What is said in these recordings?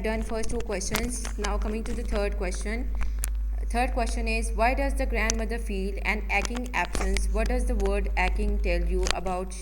Done first two questions. Now coming to the third question. Third question is, why does the grandmother feel an aching absence? What does the word aching tell you about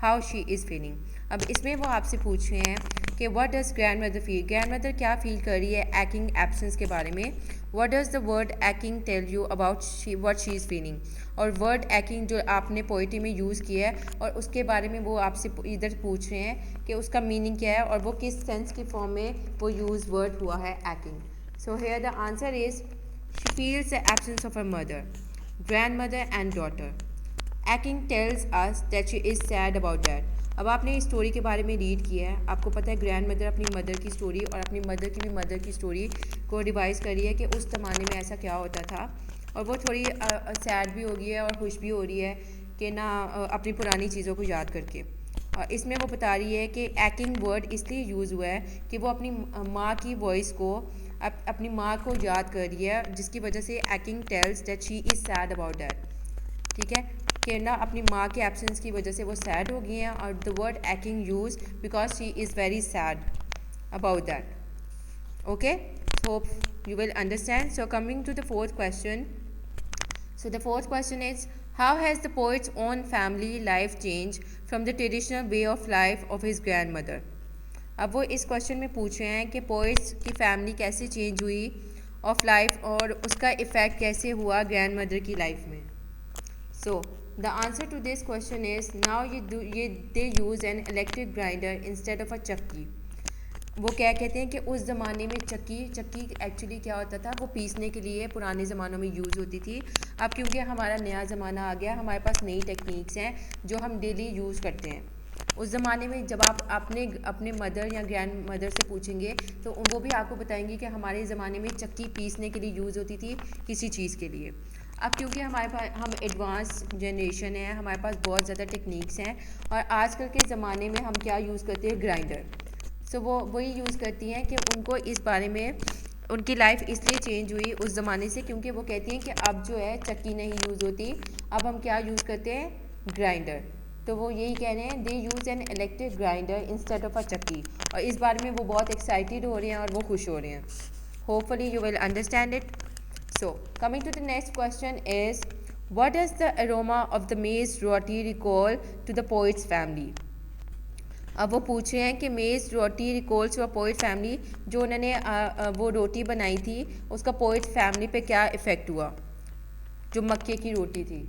how she is feeling? अब इसमें वो आपसे पूछ रहे हैं कि what does grandmother feel? grandmother क्या feel कर रही है aching absence के बारे में? What does the word aching tell you about what she is feeling? और word aching जो आपने पोइट्री में यूज़ किया है और उसके बारे में वो आपसे इधर पूछ रहे हैं कि उसका मीनिंग क्या है और वो किस सेंस की फॉर्म में वो यूज़ वर्ड हुआ है aching. So here the answer is she feels the absence of her mother, grandmother and daughter. Aching tells us that she is sad about that. अब आपने इस स्टोरी के बारे में रीड किया है, आपको पता है ग्रैंड मदर अपनी मदर की स्टोरी और अपनी मदर की भी मदर की स्टोरी को रिवाइज़ करी है कि उस ज़माने में ऐसा क्या होता था, और वो थोड़ी सैड भी हो गई है और खुश भी हो रही है कि ना अपनी पुरानी चीज़ों को याद करके. और इसमें वो बता रही है कि एक्टिंग वर्ड इसलिए यूज़ हुआ है कि वो अपनी माँ की वॉइस को अपनी माँ को याद कर रही है, जिसकी वजह से acting tells that she is sad about that. ठीक है कि ना अपनी माँ के एब्सेंस की वजह से वो सैड हो गई हैं और the word acting use because she is very sad about that. Okay, hope you will understand. So coming to the fourth question. So the fourth question is, how has the poet's own family life changed from the traditional way of life of his grandmother? अब वो इस question में पूछ रहे हैं कि poets की family कैसे चेंज हुई ऑफ लाइफ और उसका इफ़ेक्ट कैसे हुआ ग्रैंड मदर की लाइफ में. So the answer to this question is now they use an electric grinder instead of a chakki. वो क्या कहते हैं कि उस ज़माने में चक्की एक्चुअली क्या होता था, वो पीसने के लिए पुराने ज़मानों में यूज़ होती थी. अब क्योंकि हमारा नया ज़माना आ गया, हमारे पास नई टेक्निक्स हैं जो हम डेली यूज़ करते हैं. उस ज़माने में जब आप अपने मदर या ग्रैंड मदर से पूछेंगे तो वो भी आपको बताएंगे कि हमारे ज़माने में चक्की पीसने के लिए यूज़ होती थी किसी चीज़ के लिए. अब क्योंकि हमारे पास हम एडवांस जनरेशन है, हमारे पास बहुत ज़्यादा टेक्निक्स हैं और आजकल के ज़माने में हम क्या यूज़ करते हैं, ग्राइंडर. सो वो वही यूज़ करती हैं कि उनको इस बारे में उनकी लाइफ इसलिए चेंज हुई उस ज़माने से क्योंकि वो कहती हैं कि अब जो है चक्की नहीं यूज़ होती, अब हम क्या यूज़ करते हैं, ग्राइंडर. तो वो यही कह रहे हैं they use an electric grinder instead of a chakki, और इस बारे में वो बहुत एक्साइटेड हो रहे हैं और वो खुश हो रहे हैं. Hopefully you will understand it. So coming to the next question is, what does the aroma of the maize roti recall to the poet's family. अब वो पूछ रहे हैं कि maize roti recalls to a poet family, जो उन्होंने वो रोटी बनाई थी उसका पोइट फैमिली पे क्या इफ़ेक्ट हुआ, जो मक्के की रोटी थी.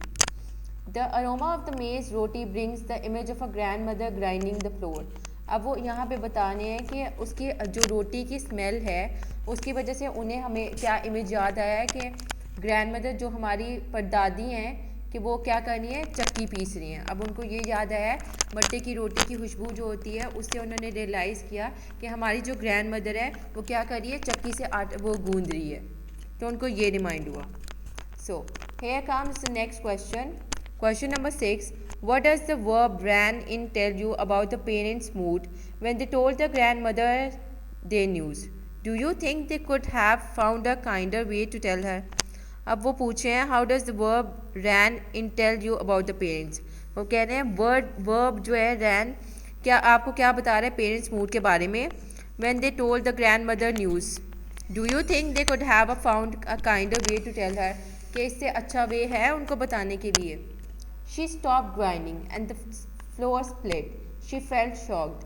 The aroma of the maize roti brings the image of a grandmother grinding the flour. अब वो यहाँ पे बता रहे हैं कि उसकी जो रोटी की स्मेल है उसकी वजह से उन्हें हमें क्या इमेज याद आया है कि ग्रैंड मदर जो हमारी परदादी हैं कि वो क्या कर रही हैं, चक्की पीस रही हैं. अब उनको ये याद आया है मट्टे की रोटी की खुशबू जो होती है, उससे उन्होंने रियलाइज़ किया कि हमारी जो ग्रैंड मदर है वो क्या कर रही है, चक्की से आटा वो गूंद रही है. तो उनको ये रिमाइंड हुआ. So here comes the next question. Question number 6. What does the verb ran in tell you about the parents' mood when they told the grandmother their news? Do you think they could have found a kinder way to tell her? अब वो पूछे हैं how does the verb ran in tell you about the parents. वो कह रहे हैं verb जो है ran क्या आपको क्या बता रहा है पेरेंट्स मूड के बारे में. When they told the grandmother news, do you think they could have found a kinder way to tell her? कि इससे अच्छा वे है उनको बताने के लिए. She stopped grinding and the floor split. She felt shocked.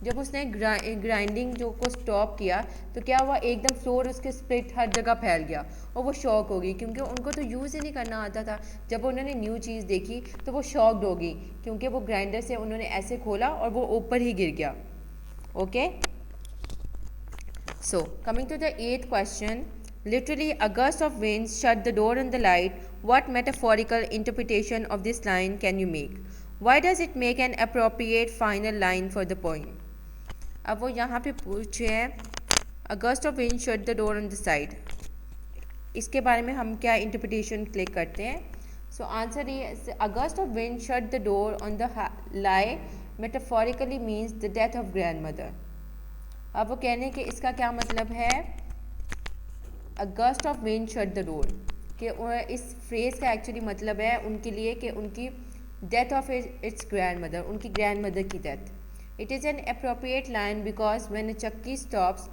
जब उसने ग्राइंडिंग जो को स्टॉप किया तो क्या हुआ, एकदम फ्लोर उसके स्प्लिट हर जगह फैल गया और वो शॉक हो गई क्योंकि उनको तो यूज़ ही नहीं करना आता था. जब उन्होंने न्यू चीज़ देखी तो वो शॉक्ड हो गई क्योंकि वो ग्राइंडर से उन्होंने ऐसे खोला और वो ऊपर ही गिर गया. Okay, so coming to the 8th question. Literally, a gust of wind shut the door on the light. What metaphorical interpretation of this line can you make? Why does it make an appropriate final line for the poem? अब वो यहाँ पे पूछे हैं a gust of wind shut the door on the side. इसके बारे में हम क्या इंटरप्रिटेशन क्लिक करते हैं. So answer is a gust of wind shut the door on the lie metaphorically means the death of grandmother. अब वो कहने हैं कि इसका क्या मतलब है, A gust of wind shut the door, कि इस फ्रेज़ का एक्चुअली मतलब है उनके लिए कि उनकी death of its grand mother, उनकी ग्रैंड मदर की death. It is an appropriate line because when a चक्की स्टॉप्स